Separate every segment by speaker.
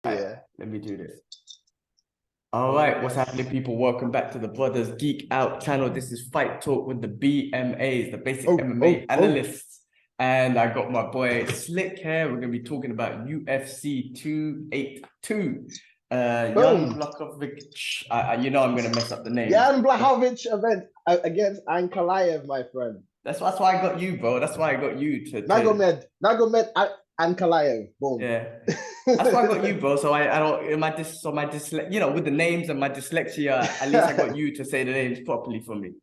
Speaker 1: Right,
Speaker 2: Yeah.
Speaker 1: let me do this. All right, what's happening, people? Welcome back to the Brothers Geek Out channel. This is Fight Talk with the BMAs, the basic MMA analysts. And I got my boy Slick here. We're going to be talking about UFC 282. Jan Blachowicz. You know I'm going to mess up the names.
Speaker 2: Jan Blachowicz event against Ankalaev, my friend.
Speaker 1: That's why I got you, bro. That's why I got you to
Speaker 2: Magomed Ankalaev. Boom.
Speaker 1: Yeah. That's why I got you, bro. So I don't my dyslexia, you know, with the names and my dyslexia, at least I got you to say the names properly for me.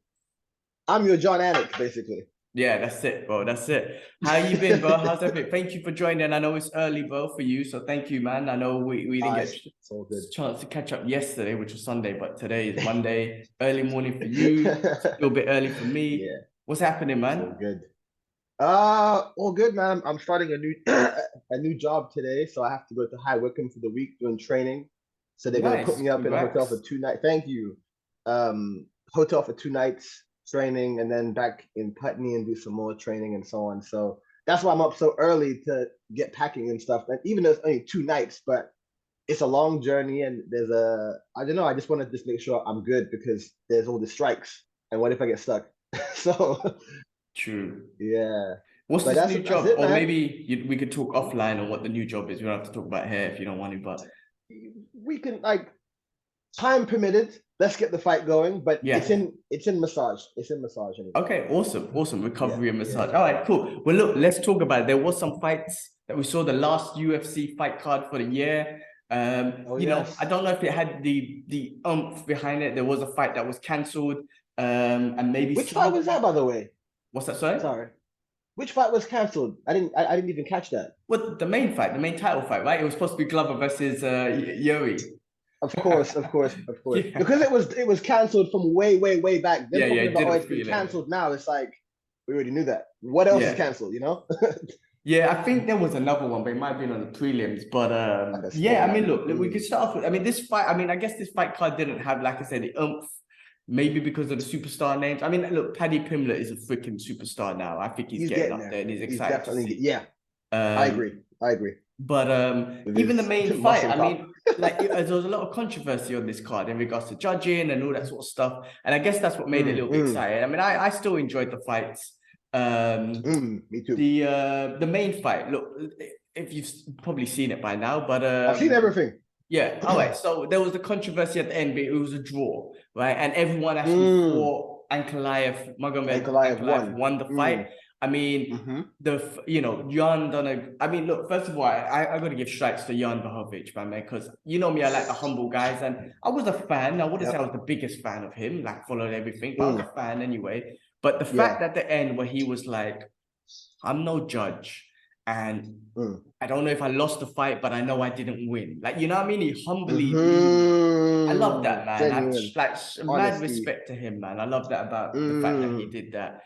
Speaker 2: I'm your John Anik, basically.
Speaker 1: Yeah, that's it, bro. That's it. How you been, bro? How's everything? Thank you for joining. I know it's early, bro, for you. So thank you, man. I know we didn't get a chance to catch up yesterday, which was Sunday, but today is Monday. Early morning for you. Still a bit early for me.
Speaker 2: Yeah.
Speaker 1: What's happening, man?
Speaker 2: So good. All good, man. I'm starting a new a new job today, so I have to go to High Wycombe for the week doing training. So they're gonna put me up in a hotel for 2 nights. Thank you. Hotel for 2 nights training, and then back in Putney and do some more training and so on. So that's why I'm up so early to get packing and stuff. And even though it's only 2 nights, but it's a long journey, and there's I don't know. I just want to just make sure I'm good because there's all the strikes. And what if I get stuck? So.
Speaker 1: True.
Speaker 2: Yeah.
Speaker 1: What's this new job? Or maybe we could talk offline on what the new job is. We don't have to talk about hair if you don't want to, but
Speaker 2: we can, like, time permitted. Let's get the fight going. But yeah, it's in massage. It's in massage. Anyway.
Speaker 1: Okay, awesome. Recovery and massage. All right, cool. Well, look, let's talk about it. There was some fights that we saw, the last UFC fight card for the year. You know, I don't know if it had the oomph behind it. There was a fight that was cancelled. And maybe
Speaker 2: which fight was that, by the way?
Speaker 1: What's that? Sorry.
Speaker 2: Which fight was cancelled? I didn't even catch that.
Speaker 1: Well, the main fight, the main title fight, right? It was supposed to be Glover versus Yuri.
Speaker 2: Of course. Yeah. Because it was cancelled from way back. Then talking about, it's been cancelled now. It's like we already knew that. What else is cancelled? You know?
Speaker 1: Yeah, I think there was another one, but it might have been on the prelims. But yeah, I mean, look, we could start off with. I mean, this fight. I mean, I guess this fight card didn't have, like I said, the oomph. Maybe because of the superstar names. I mean, look, Paddy Pimblett is a freaking superstar now. I think he's getting up there and he's excited to see.
Speaker 2: Yeah, I agree.
Speaker 1: But even the main fight, I mean, like there was a lot of controversy on this card in regards to judging and all that sort of stuff. And I guess that's what made it a little bit exciting. I mean, I still enjoyed the fights.
Speaker 2: Me too.
Speaker 1: The main fight, look, if you've probably seen it by now, but
Speaker 2: I've seen everything.
Speaker 1: Yeah. All right. So there was the controversy at the end, but it was a draw, right? And everyone actually thought Magomed Ankalaev won the fight. I mean, Jan done I mean, look, first of all, I got to give strikes to Jan Blachowicz, man, because you know me, I like the humble guys, and I was a fan. I wouldn't say I was the biggest fan of him, like followed everything, but I was a fan anyway. But the fact at the end where he was like, I'm no judge. And I don't know if I lost the fight, but I know I didn't win. Like, you know what I mean? He humbly, I love that, man. Like mad respect to him, man. I love that about the fact that he did that.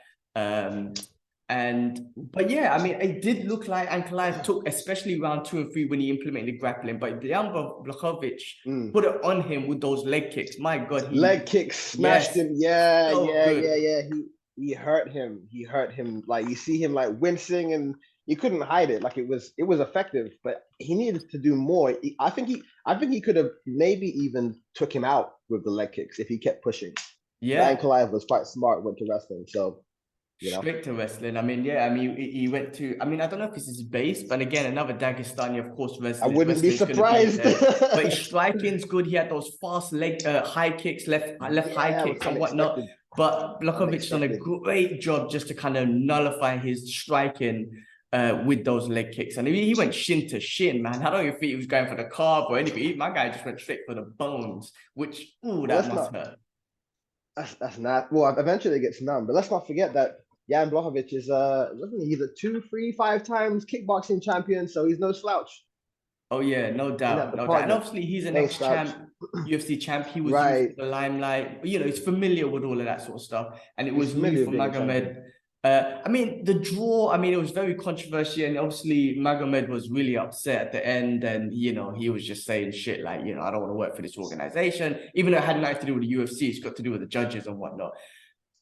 Speaker 1: But yeah, I mean, it did look like Ankalaev took, especially round 2 and 3 when he implemented grappling. But Jan Blachowicz put it on him with those leg kicks. My God,
Speaker 2: leg kicks smashed him. Yeah. He hurt him. Like, you see him like wincing, and you couldn't hide it. Like, it was effective, but he needed to do more. I think he could have maybe even took him out with the leg kicks if he kept pushing. Yeah, Ankalaev was quite smart, went to wrestling. So,
Speaker 1: straight to wrestling. I mean, yeah. I mean, he went to. I mean, I don't know if this is base, but again, another Dagestani, of course, wrestling.
Speaker 2: I wouldn't be surprised.
Speaker 1: But his striking's good. He had those fast leg high kicks, left high kicks and whatnot. But Blachowicz done a great job just to kind of nullify his striking with those leg kicks. And he went shin to shin, man. I don't even think he was going for the carb or anything. My guy just went straight for the bones, which, that must hurt.
Speaker 2: That's not. Well, eventually it gets numb. But let's not forget that Jan Blachowicz is, wasn't he, either 2, 3, 5 times kickboxing champion, so he's no slouch.
Speaker 1: Oh yeah, no doubt. And obviously he's an ex-champ, UFC champ. He was used to the limelight. You know, he's familiar with all of that sort of stuff. And it was new for Magomed. I mean, the draw, I mean, it was very controversial. And obviously Magomed was really upset at the end. And, you know, he was just saying shit like, you know, I don't want to work for this organization. Even though it had nothing to do with the UFC, it's got to do with the judges and whatnot.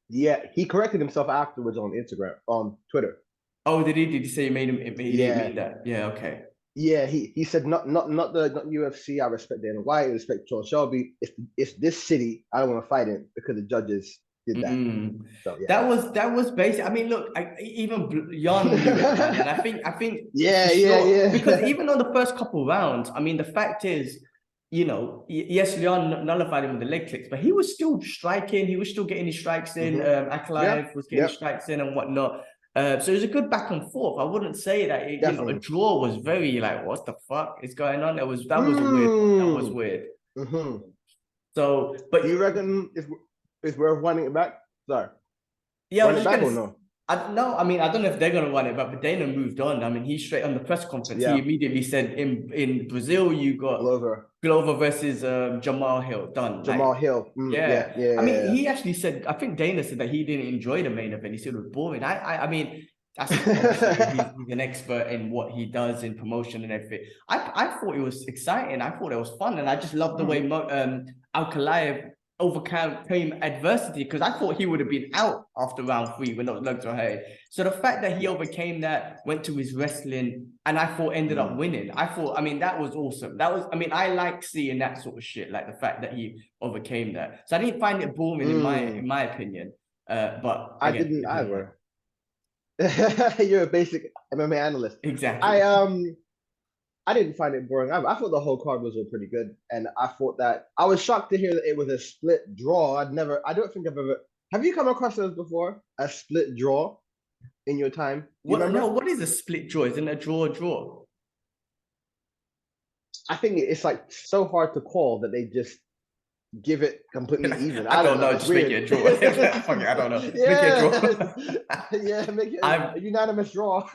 Speaker 2: Yeah, he corrected himself afterwards on Instagram, on Twitter.
Speaker 1: Oh, did he? Did he say he made that? Yeah, okay.
Speaker 2: Yeah, he said not UFC. I respect Dana White. I respect Charles Shelby. It's this city. I don't want to fight it because the judges did that. So yeah,
Speaker 1: that was basic. I mean, look, even Jan knew it, man, and I think
Speaker 2: yeah,
Speaker 1: for sure, because
Speaker 2: yeah.
Speaker 1: even on the first couple rounds, I mean, the fact is, you know, yes, Leon nullified him with the leg kicks, but he was still striking. He was still getting his strikes in. Ankalaev was getting his strikes in and whatnot. So it was a good back and forth. I wouldn't say that you know, a draw was very like, what the fuck is going on? That was a weird one. That was weird. So, but
Speaker 2: do you reckon it's worth running it back? Sorry.
Speaker 1: Yeah,
Speaker 2: run it back or no?
Speaker 1: No, I mean, I don't know if they're gonna run it, but Dana moved on. I mean, he straight on the press conference. He immediately said, "In Brazil, you got Glover versus Jamal Hill done."
Speaker 2: Jamal Hill, yeah.
Speaker 1: I mean, he actually said. I think Dana said that he didn't enjoy the main event. He said it was boring. I mean, that's obviously he's an expert in what he does in promotion and everything. I thought it was exciting. I thought it was fun, and I just loved the way Ankalaev overcame adversity, because I thought he would have been out after round 3 when those legs were hurt. So the fact that he overcame that, went to his wrestling, and I thought ended up winning. I mean, that was awesome. I mean, I like seeing that sort of shit, like the fact that he overcame that. So I didn't find it boring in my opinion. But again,
Speaker 2: I didn't either. You're a basic MMA analyst.
Speaker 1: Exactly.
Speaker 2: I didn't find it boring. I thought the whole card was all pretty good, and I thought that I was shocked to hear that it was a split draw. I don't think I've ever. Have you come across those before? A split draw in your time?
Speaker 1: No, what is a split draw? Isn't a draw?
Speaker 2: I think it's like so hard to call that they just give it completely even.
Speaker 1: I don't know. Just make it a draw. Fuck it, I don't know. Make it a draw.
Speaker 2: Yeah, make it a unanimous draw.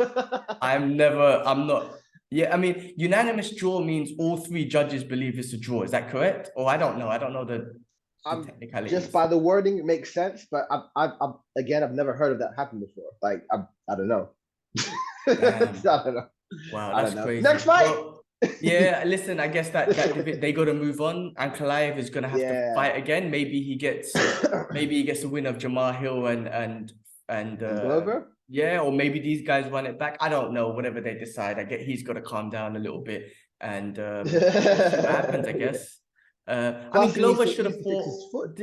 Speaker 1: I'm not. Yeah, I mean, unanimous draw means all 3 judges believe it's a draw. Is that correct? Or I don't know. I don't know the technicalities.
Speaker 2: Just by the wording, it makes sense. But I've never heard of that happen before. Like, I don't know. I don't know.
Speaker 1: Wow, that's crazy.
Speaker 2: Next fight.
Speaker 1: Well, yeah, listen, I guess that they got to move on. Ankalaev is going to have to fight again. Maybe he gets the win of Jamal Hill and
Speaker 2: Glover.
Speaker 1: Yeah, or maybe these guys run it back. I don't know. Whatever they decide, I get he's got to calm down a little bit and see what happens. I guess. I mean, Glover should have fought.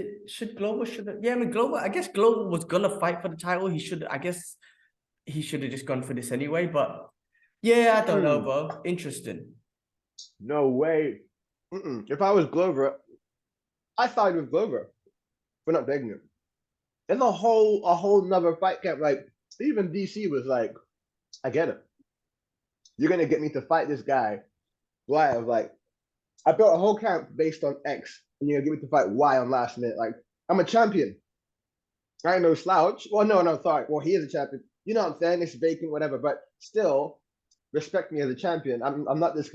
Speaker 1: Yeah, I mean, Glover. I guess Glover was gonna fight for the title. I guess he should have just gone for this anyway. But yeah, I don't know, bro. Interesting.
Speaker 2: No way. If I was Glover, I sided with Glover for not begging him. And a whole nother fight camp. Like, even DC was like, I get it. You're gonna get me to fight this guy. Why? I was like, I built a whole camp based on X, and you're gonna get me to fight Y on last minute. Like, I'm a champion. I ain't no slouch. Well, no, sorry. Well, he is a champion. You know what I'm saying? It's vacant, whatever. But still, respect me as a champion. I'm not just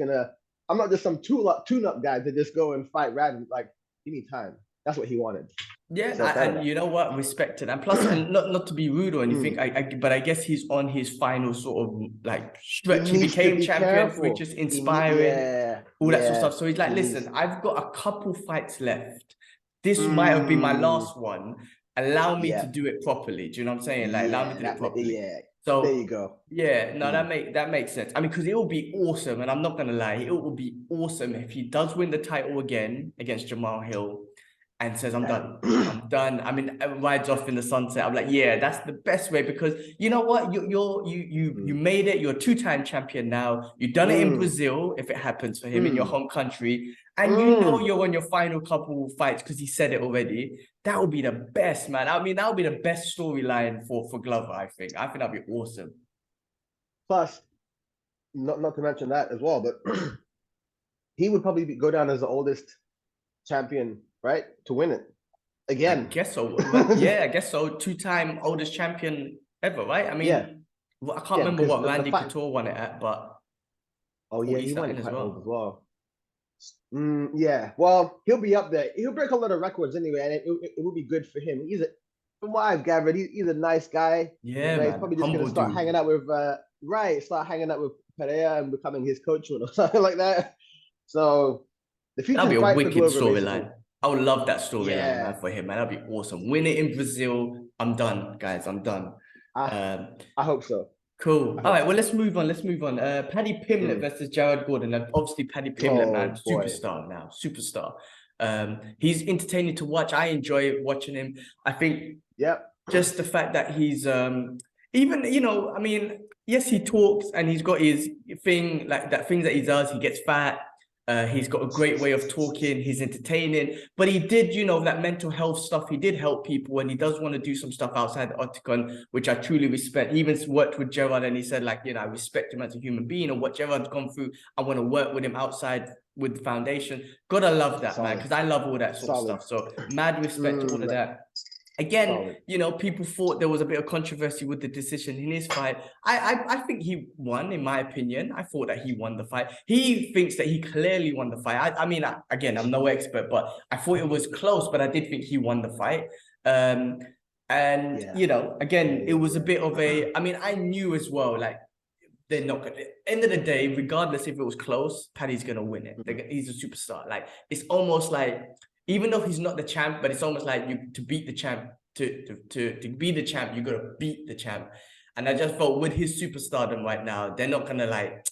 Speaker 2: some tune-up guy to just go and fight random. Like, give me time. That's what he wanted.
Speaker 1: Yeah, so and you know what? Respect it. And plus, and not to be rude or anything, but I guess he's on his final sort of like stretch. He became champion, which is inspiring, all that sort of stuff. So he's like, listen, I've got a couple fights left. This might have been my last one. Allow me to do it properly. Do you know what I'm saying? Like, allow me to do it properly.
Speaker 2: Yeah.
Speaker 1: So
Speaker 2: there you go.
Speaker 1: Yeah, no, that makes sense. I mean, because it will be awesome, and I'm not gonna lie, it will be awesome if he does win the title again against Jamal Hill and says, I'm done. I mean, rides off in the sunset. I'm like, yeah, that's the best way, because you know what? You made it. You're a 2-time champion now. You've done it in Brazil, if it happens for him in your home country. And you know you're on your final couple fights because he said it already. That would be the best, man. I mean, that would be the best storyline for Glover, I think. I think that'd be awesome.
Speaker 2: Plus, not to mention that as well, but he would probably go down as the oldest champion, right? To win it again.
Speaker 1: I guess so. Yeah, I guess so. 2-time oldest champion ever, right? I mean, I can't remember what Randy Couture won it at, but
Speaker 2: he won it quite old as well. Yeah, well, he'll be up there. He'll break a lot of records anyway, and it will be good for him. From what I've gathered, he's a nice guy.
Speaker 1: Yeah,
Speaker 2: He's probably just gonna start hanging out with Pereira and becoming his coach or something like that. So the future
Speaker 1: that'd be a wicked storyline. I would love that storyline for him, man. That'd be awesome. Win it in Brazil. I'm done, guys. I'm done.
Speaker 2: I hope so.
Speaker 1: Cool. All right, well, let's move on. Let's move on. Paddy Pimblett versus Jared Gordon. And obviously, Paddy Pimblett, man, superstar now, superstar. He's entertaining to watch. I enjoy watching him. I think just the fact that he's even, you know, I mean, yes, he talks and he's got his thing, like that things that he does. He gets fat. He's got a great way of talking. He's entertaining, but he did, you know, that mental health stuff. He did help people, and he does want to do some stuff outside the octagon, which I truly respect. He even worked with Gerard, and he said, like, you know, I respect him as a human being, and what Gerard's gone through, I want to work with him outside with the foundation. Gotta love that, man, because I love all that sort of stuff. So mad respect to all of that. Again, you know, people thought there was a bit of controversy with the decision in his fight. I think he won, in my opinion. I thought that he won the fight. He thinks that he clearly won the fight. I mean, again, I'm no expert, but I thought it was close, but I did think he won the fight. You know, again, it was a bit of a, I mean, I knew as well, like, they're not gonna, end of the day, regardless if it was close, Paddy's gonna win it. He's a superstar. Like, it's almost like, even though he's not the champ, but it's almost like to beat the champ, to be the champ, you gotta beat the champ. And I just felt with his superstardom right now, they're not gonna like,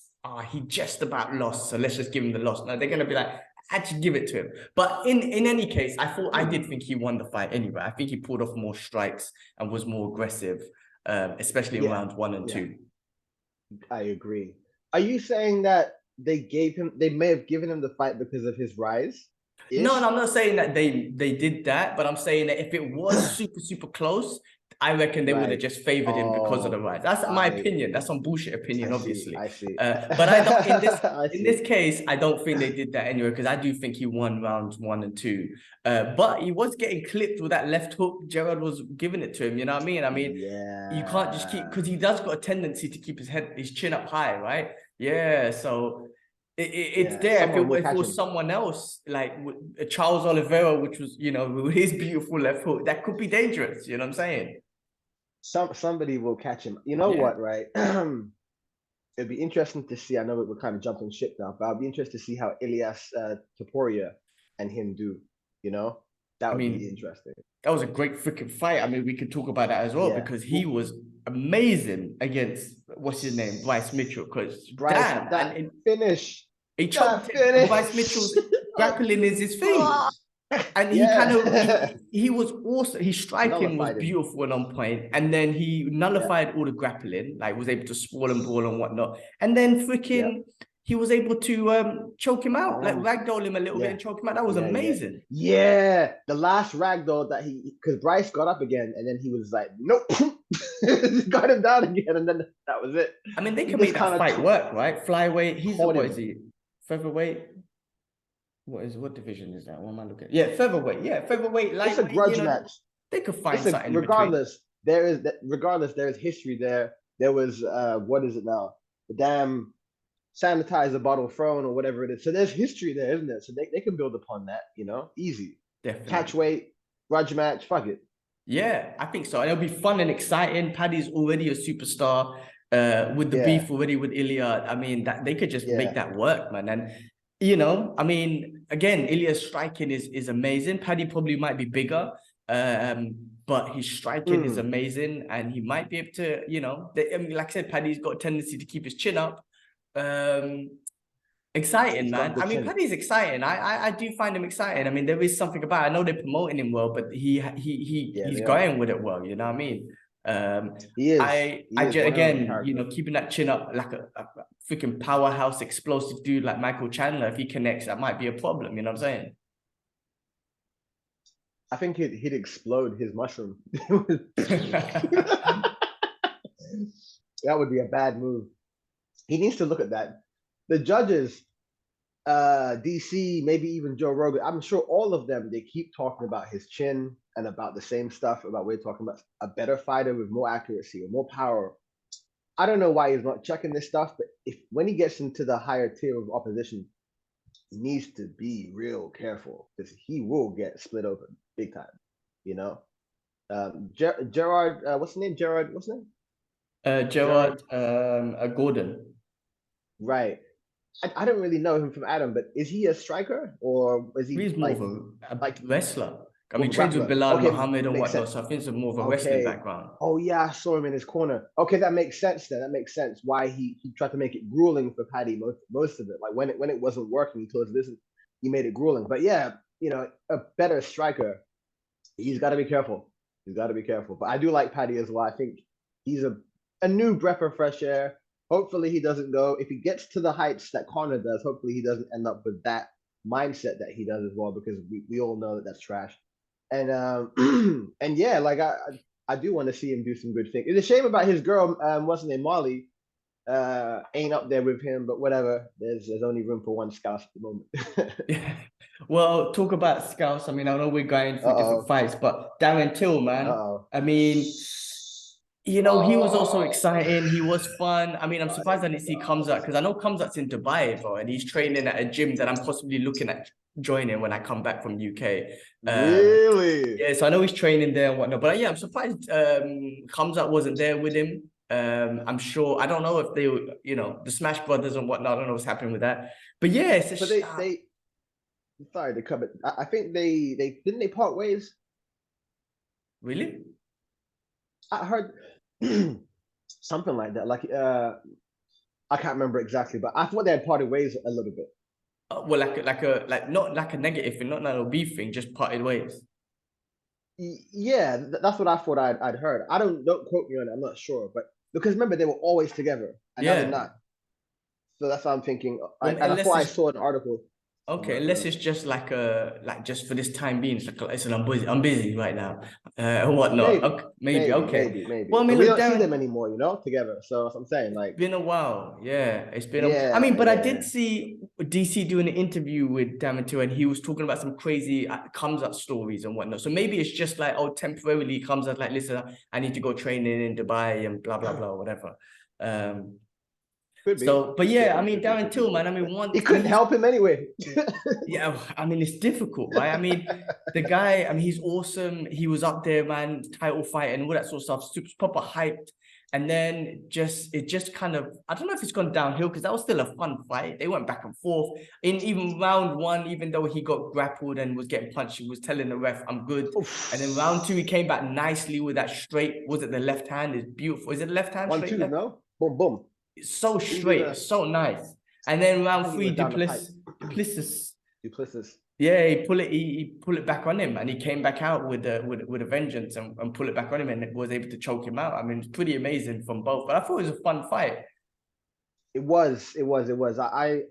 Speaker 1: he just about lost, so let's just give him the loss. No, they're gonna be like, actually give it to him. But in any case, I did think he won the fight anyway. I think he pulled off more strikes and was more aggressive, especially in rounds 1 and 2.
Speaker 2: I agree. Are you saying that they may have given him the fight because of his rise?
Speaker 1: No, and I'm not saying that they did that, but I'm saying that if it was super close, I reckon they would have just favored him because of the rise. That's my opinion. That's some bullshit opinion, obviously.
Speaker 2: I see.
Speaker 1: But I don't, in this case, I don't think they did that anyway, because I do think he won rounds 1 and 2. But he was getting clipped with that left hook. Gerard was giving it to him. You know what I mean? I mean, you can't just keep, because he does got a tendency to keep his chin up high, right? Yeah. So it's there. If it was someone else, like Charles Oliveira, which was, you know, with his beautiful left hook, that could be dangerous. You know what I'm saying?
Speaker 2: Somebody will catch him. You know what, right? It'd be interesting to see. I know we're kind of jumping ship now, but I'll be interested to see how Ilias Topuria and him do. You know, that would be interesting.
Speaker 1: That was a great freaking fight. I mean, we could talk about that as well, because he was amazing against what's his name, Bryce Mitchell. Because
Speaker 2: that finish,
Speaker 1: he choked him. Bryce Mitchell's grappling is his thing. And he kind of, he was awesome. His striking was beautiful and on point. And then he nullified all the grappling, like was able to sprawl and brawl and whatnot. And then freaking, he was able to choke him out, like ragdoll him a little bit and choke him out. That was amazing.
Speaker 2: Yeah. The last ragdoll that because Bryce got up again and then he was like, nope, got him down again. And then that was it.
Speaker 1: I mean, they can make that fight work, right? Flyweight, what is he? Featherweight? What division is that? What am I looking at? Yeah, featherweight. Yeah, featherweight.
Speaker 2: It's a grudge match.
Speaker 1: They could find something.
Speaker 2: Regardless, there is history there. There was what is it now? The damn sanitizer bottle thrown or whatever it is. So there's history there, isn't there? So they can build upon that, you know, easy.
Speaker 1: Definitely.
Speaker 2: Catch weight, grudge match, fuck it.
Speaker 1: Yeah, I think so. And it'll be fun and exciting. Paddy's already a superstar. With the beef already with Ilya. I mean, that they could just make that work, man. And you know, I mean, again, Ilya's striking is amazing. Paddy probably might be bigger, but his striking is amazing, and he might be able to, you know, I mean, like I said, Paddy's got a tendency to keep his chin up. Exciting, man. I mean, Paddy's exciting. I do find him exciting. I mean, there is something about it. I know they're promoting him well, but he's going with it well. You know what I mean?
Speaker 2: He is.
Speaker 1: Again, you know, keeping that chin up like a freaking powerhouse, explosive dude like Michael Chandler. If he connects, that might be a problem. You know what I'm saying?
Speaker 2: I think he'd explode his mushroom. That would be a bad move. He needs to look at that. The judges, DC, maybe even Joe Rogan, I'm sure all of them, they keep talking about his chin and about the same stuff about we're talking about a better fighter with more accuracy or more power. I don't know why he's not checking this stuff, but when he gets into the higher tier of opposition, he needs to be real careful because he will get split open big time, you know? Gerard, what's his name? Gerard, what's his name?
Speaker 1: Gerard Gordon.
Speaker 2: Right. I don't really know him from Adam, but is he a striker or is he?
Speaker 1: He's more of a wrestler. I mean, trains with Bilal Muhammad and whatnot, so I think it's more of a wrestling background.
Speaker 2: Oh yeah, I saw him in his corner. Okay, that makes sense then. That makes sense why he tried to make it grueling for Paddy most of it. Like when it wasn't working, he told us this, he made it grueling. But yeah, you know, a better striker, he's got to be careful. He's got to be careful. But I do like Paddy as well. I think he's a new breath of fresh air. Hopefully he doesn't go, if he gets to the heights that Conor does, hopefully he doesn't end up with that mindset that he does as well, because we all know that that's trash. And and yeah, like I do want to see him do some good things. It's a shame about his girl, what's her name, Molly, ain't up there with him, but whatever. There's only room for one Scouse at the moment.
Speaker 1: Yeah. Well, talk about Scouse. I mean, I know we're going through different fights, but Darren Till, man. I mean, you know, he was also exciting. He was fun. I mean, I'm surprised I didn't see Kamzat, because I know Kamzat's in Dubai, bro, and he's training at a gym that I'm possibly looking at joining when I come back from UK.
Speaker 2: Really?
Speaker 1: Yeah, so I know he's training there and whatnot. But yeah, I'm surprised Kamzat wasn't there with him. I'm sure, I don't know if they, you know, the Smash Brothers and whatnot, I don't know what's happening with that. But yeah, it's a
Speaker 2: sorry to come. I think they didn't they part ways?
Speaker 1: Really?
Speaker 2: I heard something like that. Like I can't remember exactly, but I thought they had parted ways a little bit.
Speaker 1: Well, like not like a negative thing, not like a beef thing, just parted ways.
Speaker 2: Yeah, that's what I thought I'd heard. Don't quote me on it. I'm not sure, but because remember they were always together, and now they're not. So that's what I'm thinking. And I thought I saw an article.
Speaker 1: Okay, unless it's just like just for this time being, it's like, listen, I'm busy right now, whatnot. Maybe.
Speaker 2: Maybe. Well, I mean, we don't see them anymore, you know, together. So that's what I'm saying, like,
Speaker 1: it's been a while. Yeah, it's been. I mean, but I did see DC doing an interview with Darren Till, and he was talking about some crazy Kamzat stories and whatnot. So maybe it's just like, oh, temporarily Kamzat like, listen, I need to go training in Dubai and blah blah blah, whatever. So, but yeah, I mean, Darren Till, man, I mean,
Speaker 2: he couldn't help him anyway.
Speaker 1: Yeah, I mean, it's difficult, right? I mean, the guy, I mean, he's awesome. He was up there, man, title fight and all that sort of stuff, super proper hyped. And then it just kind of, I don't know if it's gone downhill, because that was still a fun fight. They went back and forth. In even round one, even though he got grappled and was getting punched, he was telling the ref, I'm good. And then round two, he came back nicely with that straight, was it the left hand? It's beautiful. Is it the left hand?
Speaker 2: 1-2, no? Boom, boom.
Speaker 1: It's so straight, so nice. And then round three, Duplessis. Yeah, he pull it back on him, and he came back out with a vengeance and pull it back on him, and was able to choke him out. I mean, it's pretty amazing from both. But I thought it was a fun fight.
Speaker 2: It was. I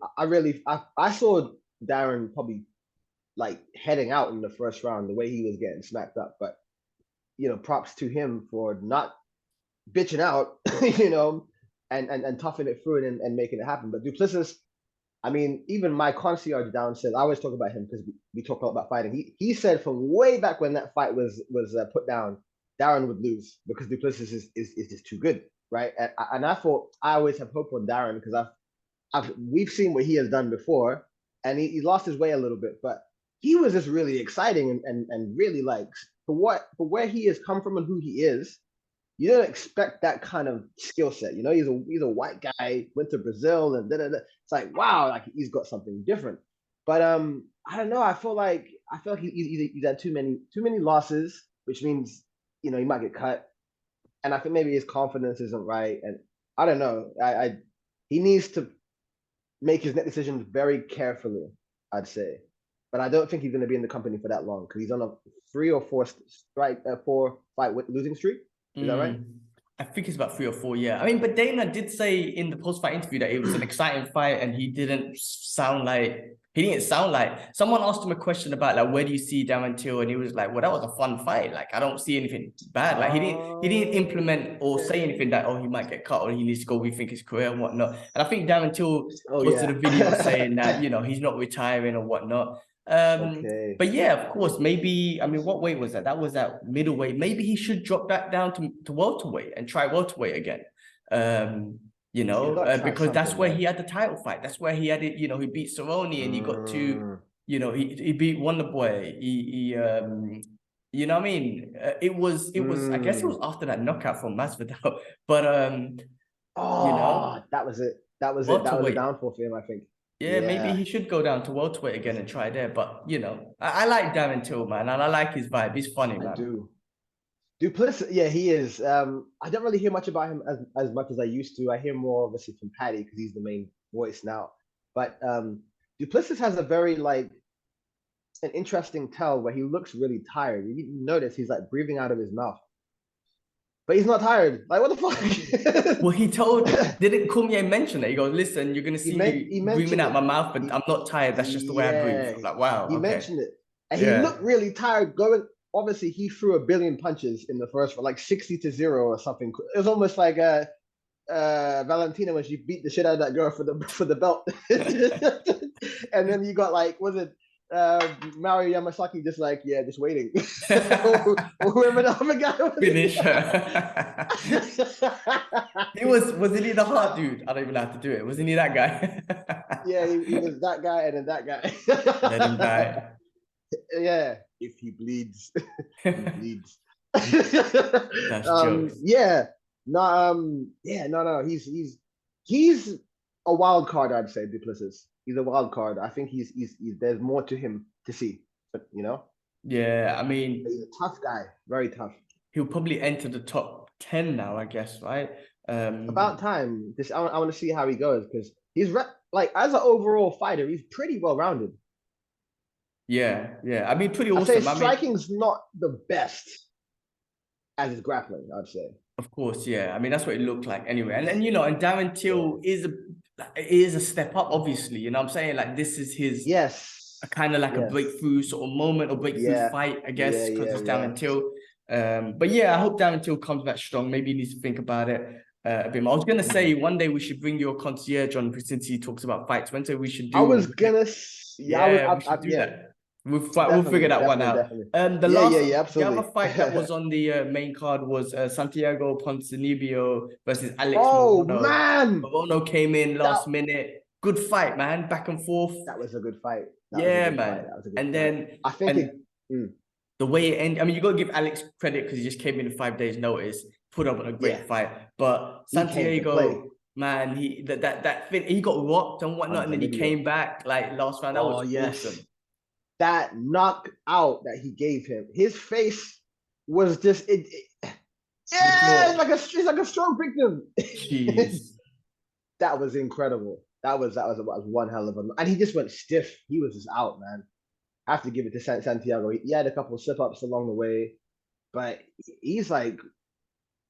Speaker 2: saw Darren probably like heading out in the first round, the way he was getting smacked up. But you know, props to him for not bitching out, you know, and toughing it through and making it happen. But Duplessis, I mean, even my concierge down said, I always talk about him because we talk a lot about fighting. He said from way back when that fight was put down, Darren would lose because Duplessis is just too good, right? And I thought, I always have hope on Darren because we've seen what he has done before, and he lost his way a little bit, but he was just really exciting and really like for where he has come from and who he is. You don't expect that kind of skill set, you know. He's a white guy, went to Brazil, and it's like, wow, like he's got something different. But I don't know. I feel like he's had too many losses, which means, you know, he might get cut. And I think maybe his confidence isn't right. And I don't know. He needs to make his next decisions very carefully, I'd say. But I don't think he's going to be in the company for that long because he's on a 3 or 4 fight losing streak. Is that right?
Speaker 1: I think it's about 3 or 4, yeah. I mean, but Dana did say in the post-fight interview that it was an exciting fight, and he didn't sound like someone asked him a question about like, where do you see Darren Till, and he was like, well, that was a fun fight. Like, I don't see anything bad. Like, he didn't implement or say anything that, oh, he might get cut or he needs to go rethink his career and whatnot. And I think Darren Till posted a video saying that, you know, he's not retiring or whatnot. But yeah, of course, maybe, I mean, what weight was that? That was at middleweight. Maybe he should drop that down to welterweight and try welterweight again. You know, because that's where he had the title fight. That's where he had it, you know, he beat Cerrone and he got to, you know, he beat Wonderboy. He you know what I mean? It was I guess it was after that knockout from Masvidal. But you know,
Speaker 2: that was it. That was the downfall for him, I think.
Speaker 1: Yeah, maybe he should go down to welterweight again and try there. But you know, I like Darren Till, man, and I like his vibe. He's funny, man.
Speaker 2: I do. Duplessis, yeah, he is. I don't really hear much about him as much as I used to. I hear more obviously from Paddy because he's the main voice now. But Duplessis has a very an interesting tell where he looks really tired. You notice he's like breathing out of his mouth. But he's not tired. Like, what the fuck?
Speaker 1: Well, didn't Cormier mention it? He goes, listen, you're going to see me breathing out my mouth, but I'm not tired. That's just the way I breathe. I'm like, wow.
Speaker 2: He mentioned it. And he looked really tired going. Obviously, he threw 1 billion punches in the first one, like 60-0 or something. It was almost like Valentina when she beat the shit out of that girl for the belt. And then you got like, was it Mario Yamasaki just like, yeah, just waiting. Whoever the other guy was.
Speaker 1: Finish her. Wasn't he the hard dude? I don't even know how to do it. Wasn't he that guy?
Speaker 2: Yeah, he was that guy and then that guy.
Speaker 1: Let him die.
Speaker 2: Yeah, if he bleeds, he bleeds.
Speaker 1: That's jokes.
Speaker 2: Yeah. No, he's a wild card, I'd say, Duplessis. He's a wild card. I think he's there's more to him to see, but you know.
Speaker 1: Yeah, I mean,
Speaker 2: he's a tough guy, very tough.
Speaker 1: He'll probably enter the top 10 now, I guess, right?
Speaker 2: About time. I want to see how he goes because he's like as an overall fighter, he's pretty well rounded.
Speaker 1: Yeah. I mean, pretty awesome.
Speaker 2: I'd say striking's not the best as his grappling, I'd say.
Speaker 1: Of course, yeah. I mean, that's what it looked like anyway. And then, you know, and Darren Till is a step up, obviously. You know what I'm saying? Like, this is his kind of like a breakthrough sort of moment or breakthrough fight, I guess, because it's Darren Till. But yeah, I hope Darren Till comes back strong. Maybe he needs to think about it a bit more. I was going to say one day we should bring your concierge on since he talks about fights. Wednesday we should do
Speaker 2: we should do
Speaker 1: that. We'll figure that one out. The other fight that was on the main card was Santiago Ponzinibbio versus Alex Morono.
Speaker 2: Man!
Speaker 1: Morono came in last minute. Good fight, man. Back and forth.
Speaker 2: That was a good fight.
Speaker 1: Man. And then I think the way it ended, I mean, you got to give Alex credit because he just came in 5 days' notice, put up on a great fight. But Santiago, man, he got rocked and whatnot, and then he came back like last round. That was awesome.
Speaker 2: That knockout that he gave him, his face was just it's like a stroke victim.
Speaker 1: Jeez.
Speaker 2: That was incredible. That was one hell of a, and he just went stiff. He was just out, man. I have to give it to Santiago. He had a couple of slip-ups along the way, but he's like,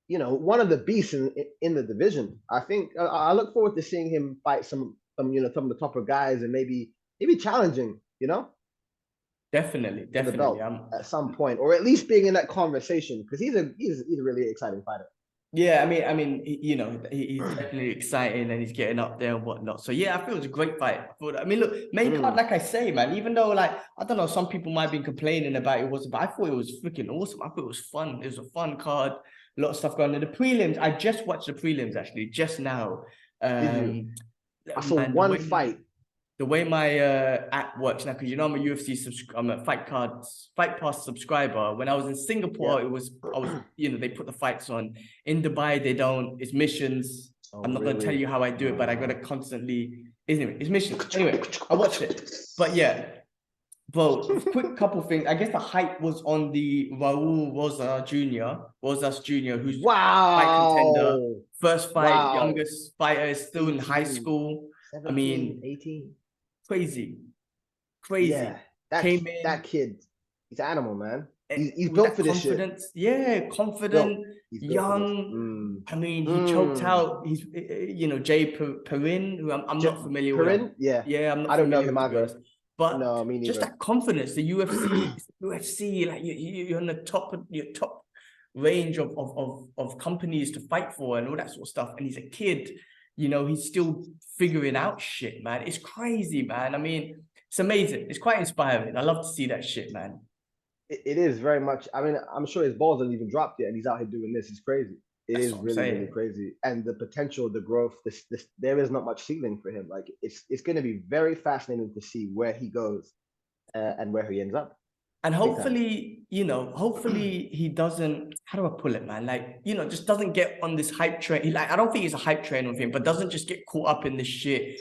Speaker 2: you know, one of the beasts in the division. I think I look forward to seeing him fight some of the tougher guys and maybe challenging, you know.
Speaker 1: Definitely.
Speaker 2: At some point, or at least being in that conversation, because he's a really exciting fighter.
Speaker 1: Yeah, I mean, you know, he's definitely exciting and he's getting up there and whatnot. So yeah, I feel it was a great fight. I mean, look, main card, like I say, man, even though like, I don't know, some people might be complaining about it wasn't, but I thought it was freaking awesome. I thought it was fun. It was a fun card, a lot of stuff going on. The prelims, I just watched the prelims actually, just now.
Speaker 2: I saw one fight.
Speaker 1: The way my app works now, because you know I'm a Fight Pass subscriber. When I was in Singapore, I was you know, they put the fights on. In Dubai, they don't. It's missions. I'm not gonna tell you how I do it, but I gotta constantly. It's missions. Anyway, I watched it, but yeah, bro. Quick couple things. I guess the hype was on the Raul Rosas Jr., who's fight contender, first fight, youngest fighter, is still in high school.
Speaker 2: 17,
Speaker 1: I mean,
Speaker 2: 18.
Speaker 1: Crazy.
Speaker 2: Yeah, that kid, he's an animal, man. He's built for this shit.
Speaker 1: Yeah, confident, young. I mean, he choked out. He's, you know, Jay Perrin, who I'm not familiar with.
Speaker 2: Yeah,
Speaker 1: I'm not.
Speaker 2: I don't know him either.
Speaker 1: But
Speaker 2: no, me neither.
Speaker 1: Just that confidence, the UFC, like you're on the top of your top range of companies to fight for and all that sort of stuff. And he's a kid. You know, he's still figuring out shit, man. It's crazy, man. I mean, it's amazing. It's quite inspiring. I love to see that shit, man.
Speaker 2: It is very much. I mean, I'm sure his balls haven't even dropped yet, and he's out here doing this. It's crazy. It is really crazy. And the potential, the growth, there is not much ceiling for him. Like, it's going to be very fascinating to see where he goes and where he ends up.
Speaker 1: And hopefully, hopefully he doesn't, how do I pull it, man? Like, just doesn't get on this hype train. I don't think it's a hype train with him, but doesn't just get caught up in this shit,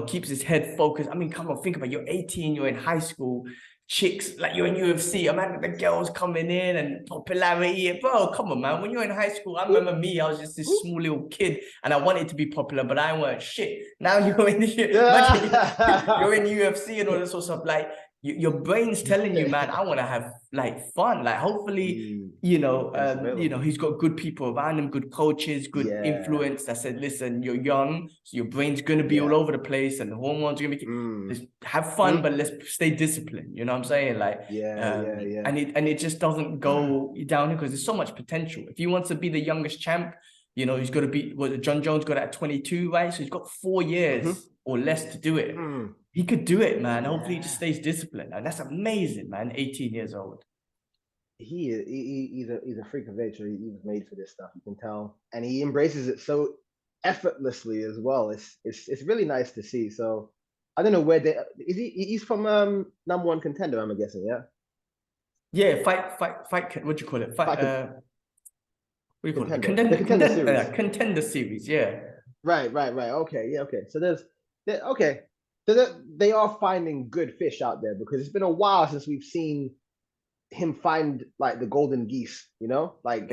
Speaker 1: keeps his head focused. I mean, come on, think about it. You're 18, you're in high school, chicks, like you're in UFC, imagine the girls coming in and popularity. Bro, come on, man. When you're in high school, I remember me, I was just this small little kid and I wanted to be popular, but I weren't shit. Now you're in you're in UFC and all this sort of stuff. Like, your brain's telling you, man, I want to have like fun. Like, hopefully, he's got good people around him, good coaches, good influence that said, listen, you're young, so your brain's gonna be all over the place, and the hormones are gonna be. Just have fun, but let's stay disciplined. You know what I'm saying? Like, and it just doesn't go down because there's so much potential. If he wants to be the youngest champ, he's got to be. John Jones got it at 22, right? So he's got 4 years or less to do it. He could do it, man. Hopefully he just stays disciplined. And that's amazing, man. 18 years old.
Speaker 2: He's a freak of nature. He was made for this stuff. You can tell. And he embraces it so effortlessly as well. It's really nice to see. So I don't know where he's from number one contender, I'm guessing, yeah?
Speaker 1: Yeah, fight, what do you call it? What do you call it?
Speaker 2: Contender series.
Speaker 1: Contender series, yeah.
Speaker 2: Right. Okay, yeah, okay. So So they are finding good fish out there, because it's been a while since we've seen him find like the golden geese, like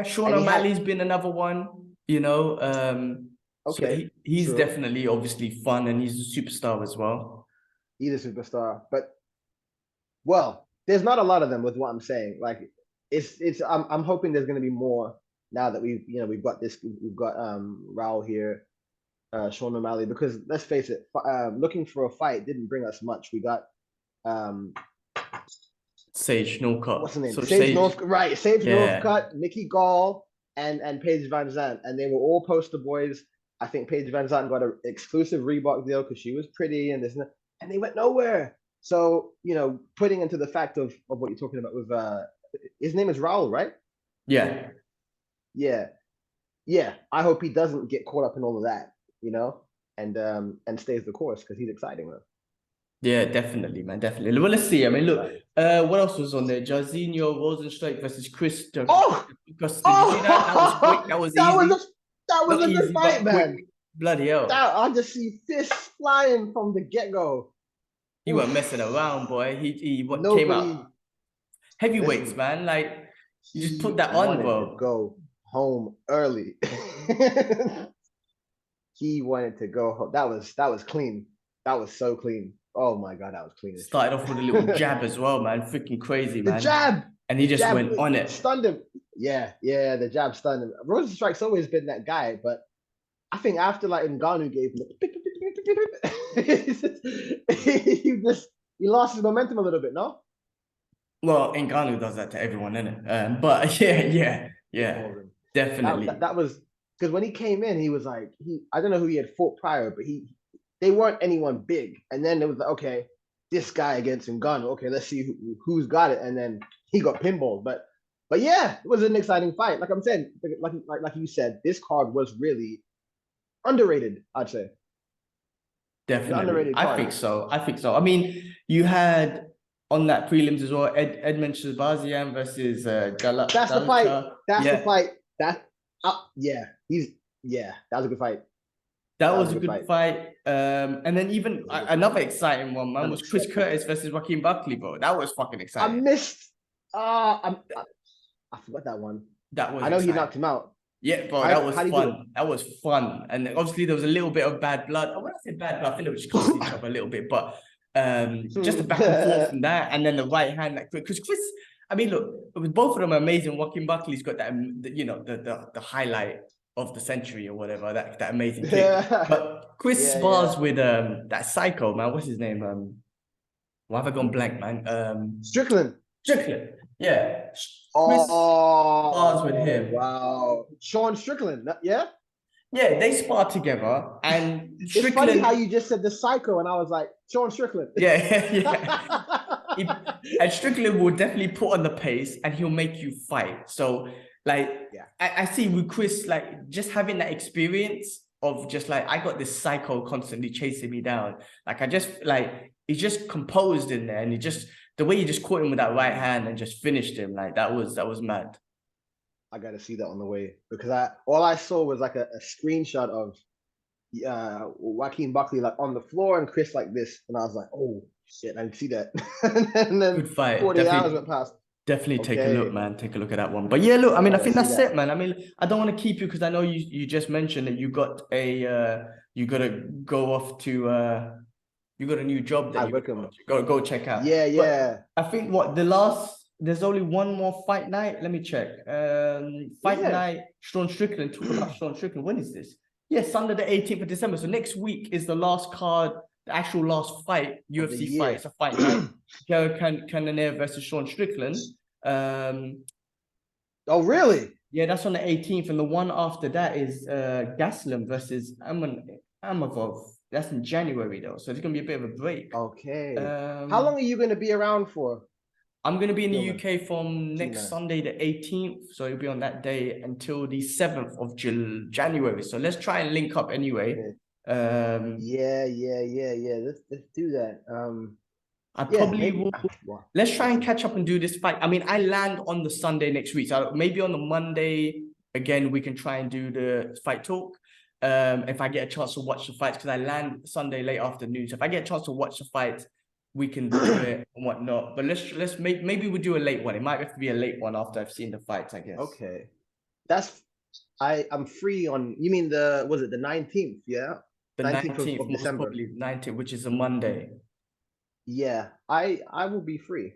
Speaker 1: Sean O'Malley's been another one,
Speaker 2: okay,
Speaker 1: so he's definitely obviously fun, and he's a superstar as well.
Speaker 2: He's a superstar, but there's not a lot of them with what I'm saying. Like I'm hoping there's going to be more now that we've got Raul here. Sean O'Malley, because let's face it, looking for a fight didn't bring us much. We got
Speaker 1: Sage Northcutt.
Speaker 2: What's the name? Sage Northcutt, right? Sage Northcutt, Mickey Gall, and Paige Van Zandt, and they were all poster boys. I think Paige Van Zandt got an exclusive Reebok deal because she was pretty, and and they went nowhere. So putting into the fact of what you're talking about with his name is Raul, right?
Speaker 1: Yeah.
Speaker 2: I hope he doesn't get caught up in all of that. And stays the course, because he's exciting, man.
Speaker 1: Yeah, definitely, man, definitely. Well, let's see. I mean, look, what else was on there? Jairzinho Rosenstrike versus Chris. Did you see that? That was quick. That was easy.
Speaker 2: That was a good fight, man.
Speaker 1: Quick. Bloody hell!
Speaker 2: I just see fists flying from the get-go.
Speaker 1: He wasn't messing around, boy. He came out heavyweights, man. Like, you just put that on, bro.
Speaker 2: Go home early. He wanted to go home. That was clean. That was so clean. Oh my God, that was clean.
Speaker 1: Started off with a little jab as well, man. Freaking crazy, man.
Speaker 2: The jab.
Speaker 1: And he just went on it.
Speaker 2: Stunned him. Yeah, the jab stunned him. Rosenstrike's always been that guy, but I think after like Ngannou gave him he lost his momentum a little bit, no?
Speaker 1: Well, Ngannou does that to everyone, innit? But yeah. Definitely.
Speaker 2: That was because when he came in, he was like, I don't know who he had fought prior, but they weren't anyone big. And then it was like, okay, this guy against Ngannou. Okay, let's see who's got it. And then he got pinballed. But yeah, it was an exciting fight. Like I'm saying, like you said, this card was really underrated, I'd say.
Speaker 1: Definitely. Underrated card. I think so. I mean, you had on that prelims as well, Edmund Shabazian versus Galata.
Speaker 2: That's the fight. The fight. That was a good fight.
Speaker 1: That was a good fight. And then even another exciting one, man, was Chris Curtis versus Joaquin Buckley, bro. That was fucking exciting.
Speaker 2: I missed. I forgot that one. I know he knocked him out.
Speaker 1: Yeah, bro, that was fun. That was fun. And obviously there was a little bit of bad blood. When I say bad blood, I think it was just cost each other a little bit. But just the back and forth from that, and then the right hand, because Chris. I mean, look, with both of them amazing. Joaquin Buckley's got that, the highlight of the century or whatever, that amazing kick. But Chris spars with that psycho, man. What's his name? Why have I gone blank, man?
Speaker 2: Strickland.
Speaker 1: Yeah. Chris spars with him.
Speaker 2: Wow. Sean Strickland. Yeah.
Speaker 1: Yeah, they spar together, and Strickland.
Speaker 2: It's funny how you just said the psycho, and I was like, Sean Strickland.
Speaker 1: Yeah. And Strickland will definitely put on the pace, and he'll make you fight. So, like, I see with Chris, like, just having that experience of just like, I got this psycho constantly chasing me down. Like, I just like, he's just composed in there, and he just the way you just caught him with that right hand and just finished him, like that was mad.
Speaker 2: I gotta see that on the way, because all I saw was like a screenshot of Joaquin Buckley like on the floor and Chris like this, and I was like, oh shit, I didn't see that. And then
Speaker 1: Good fight.
Speaker 2: 48 hours went past.
Speaker 1: Definitely take a look, man. Take a look at that one. But yeah, look, I mean, I think that's it, man. I mean, I don't want to keep you because I know you just mentioned that you got you gotta go off to you got a new job that you gotta go check out.
Speaker 2: Yeah, yeah.
Speaker 1: But I think there's only one more fight night. Let me check. Fight night, Sean Strickland. Talk about Sean Strickland. When is this? Yes, Sunday the 18th of December. So next week is the last card, the actual last fight, UFC fight. It's a fight night. Jared Cannonier versus Sean Strickland.
Speaker 2: Oh, really?
Speaker 1: Yeah, that's on the 18th. And the one after that is Gaslam versus Amavov. That's in January, though. So it's going to be a bit of a break.
Speaker 2: Okay. How long are you going to be around for?
Speaker 1: I'm going to be in the UK from next Sunday, the 18th. So it'll be on that day until the 7th of January. So let's try and link up anyway.
Speaker 2: Yeah. Let's do that.
Speaker 1: I probably will. Let's try and catch up and do this fight. I mean, I land on the Sunday next week. So maybe on the Monday, again, we can try and do the fight talk. If I get a chance to watch the fights, because I land Sunday late afternoon. So if I get a chance to watch the fights, we can do it and whatnot. But maybe we'll do a late one. It might have to be a late one after I've seen the fights, I guess.
Speaker 2: Okay. I'm free on, you mean was it the 19th? Yeah.
Speaker 1: The 19th of December. Probably 19th, which is a Monday.
Speaker 2: Yeah, I will be free.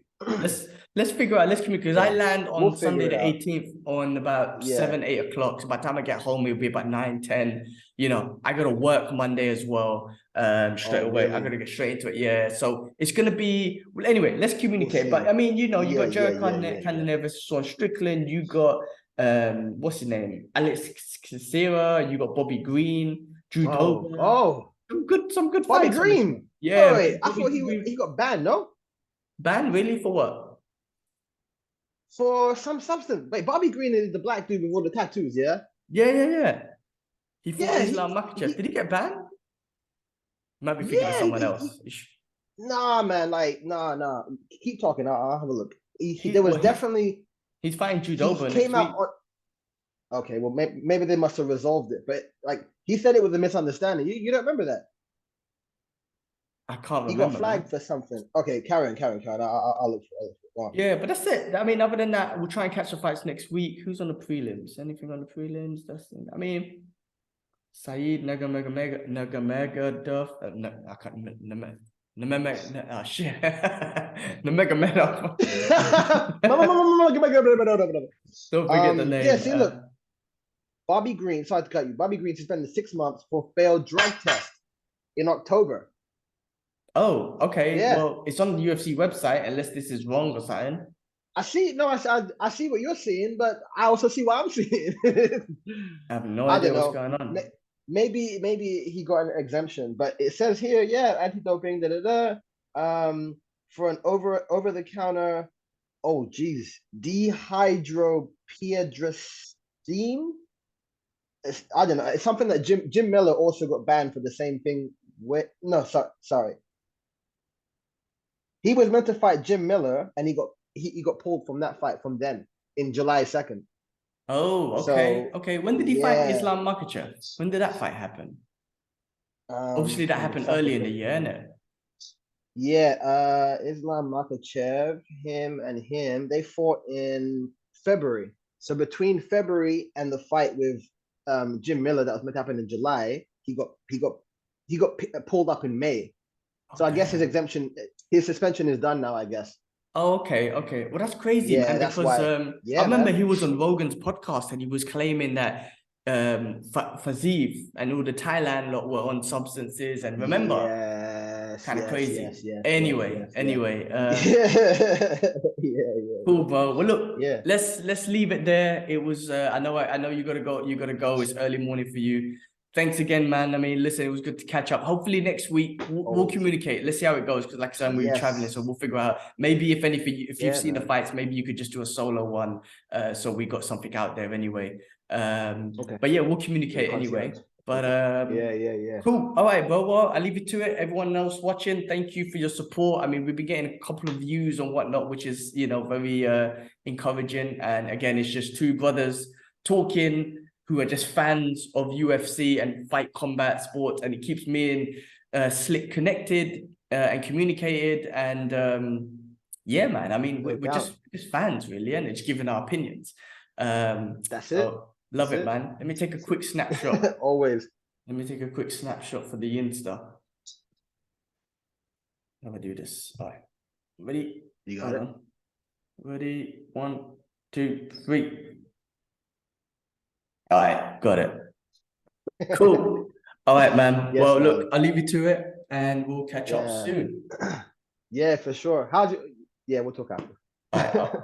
Speaker 1: Let's figure out. Let's communicate. Because I land on Sunday the 18th on about 7, 8 o'clock. So by the time I get home, it'll be about 9, 10. You know, I gotta work Monday as well. Straight away, really? I gotta get straight into it. Yeah, so it's gonna be. Well, anyway, let's communicate. But I mean, you know, you got Jared Cannonier versus Sean Strickland. You got what's his name? Alex Cicera. You got Bobby Green, Drew Dober.
Speaker 2: Oh, some good Bobby fights. Green. Yeah. Oh, wait, I thought he got banned. No.
Speaker 1: Banned? Really? For what?
Speaker 2: For some substance. Wait, Bobby Green is the black dude with all the tattoos, yeah?
Speaker 1: Yeah. He fought Islam Makhachev. Did he get banned? Might be thinking of someone else.
Speaker 2: Nah, man. Like, nah. Keep talking. I'll have a look. There was definitely.
Speaker 1: He's fighting judo.
Speaker 2: He came out. Okay, well, maybe they must have resolved it. But like, he said it was a misunderstanding. You don't remember that?
Speaker 1: I can't remember.
Speaker 2: He got flagged for something. Okay, Karen. I'll look for it. Wow.
Speaker 1: Yeah, but that's it. I mean, other than that, we'll try and catch the fights next week. Who's on the prelims? Anything on the prelims? I mean, Saeed Nurmagomedov. No, I can't remember. Oh shit. Nurmagomedov. Don't forget the name.
Speaker 2: Yeah, see, look. Bobby Green, sorry to cut you. Bobby Green suspended 6 months for failed drug test in October.
Speaker 1: Oh, okay. Yeah. Well, it's on the UFC website, unless this is wrong or something.
Speaker 2: I see what you're seeing, but I also see what I'm seeing.
Speaker 1: I have no idea what's going on.
Speaker 2: Maybe he got an exemption, but it says here, anti-doping, for an over-the-counter, dihydropiedrosine. I don't know. It's something that Jim Miller also got banned for the same thing. Sorry. He was meant to fight Jim Miller, and he got pulled from that fight from then in July 2nd.
Speaker 1: Oh, okay. Okay. When did he fight Islam Makhachev? When did that fight happen? Obviously, that happened early in the year, innit?
Speaker 2: Yeah. Islam Makhachev, him, they fought in February. So between February and the fight with Jim Miller that was meant to happen in July, he got pulled up in May. So I guess his suspension is done now, I guess.
Speaker 1: Oh, okay. Well, that's crazy, man. Because I remember he was on Rogan's podcast and he was claiming that Faziev and all the Thailand lot were on substances. And remember, kind of crazy. Anyway. Cool, bro. Well, look, let's leave it there. It was. I know you gotta go. It's early morning for you. Thanks again, man. I mean, listen, it was good to catch up. Hopefully next week we'll communicate. Let's see how it goes. Because like I said, we're traveling, so we'll figure out. Maybe if anything, if you've seen the fights, maybe you could just do a solo one. So we got something out there anyway. But yeah, we'll communicate anyway. But
Speaker 2: yeah.
Speaker 1: Cool. All right, bro. Well, I'll leave you to it. Everyone else watching, thank you for your support. I mean, we've been getting a couple of views and whatnot, which is, you know, very encouraging. And again, it's just two brothers talking who are just fans of UFC and fight combat sports, and it keeps me and Slick connected and communicated. And yeah, man. I mean, we're just fans, really, and it's giving our opinions.
Speaker 2: That's it.
Speaker 1: Love it, man. Let me take a quick snapshot.
Speaker 2: Always.
Speaker 1: Let me take a quick snapshot for the Insta. How do I do this? All right. Ready?
Speaker 2: You got it.
Speaker 1: Ready? 1, 2, 3. All right. Got it. Cool. All right, man.
Speaker 2: Yes,
Speaker 1: well,
Speaker 2: man.
Speaker 1: Look, I'll leave you to it and we'll catch up soon.
Speaker 2: Yeah, for sure. Yeah, we'll talk after.
Speaker 1: All right.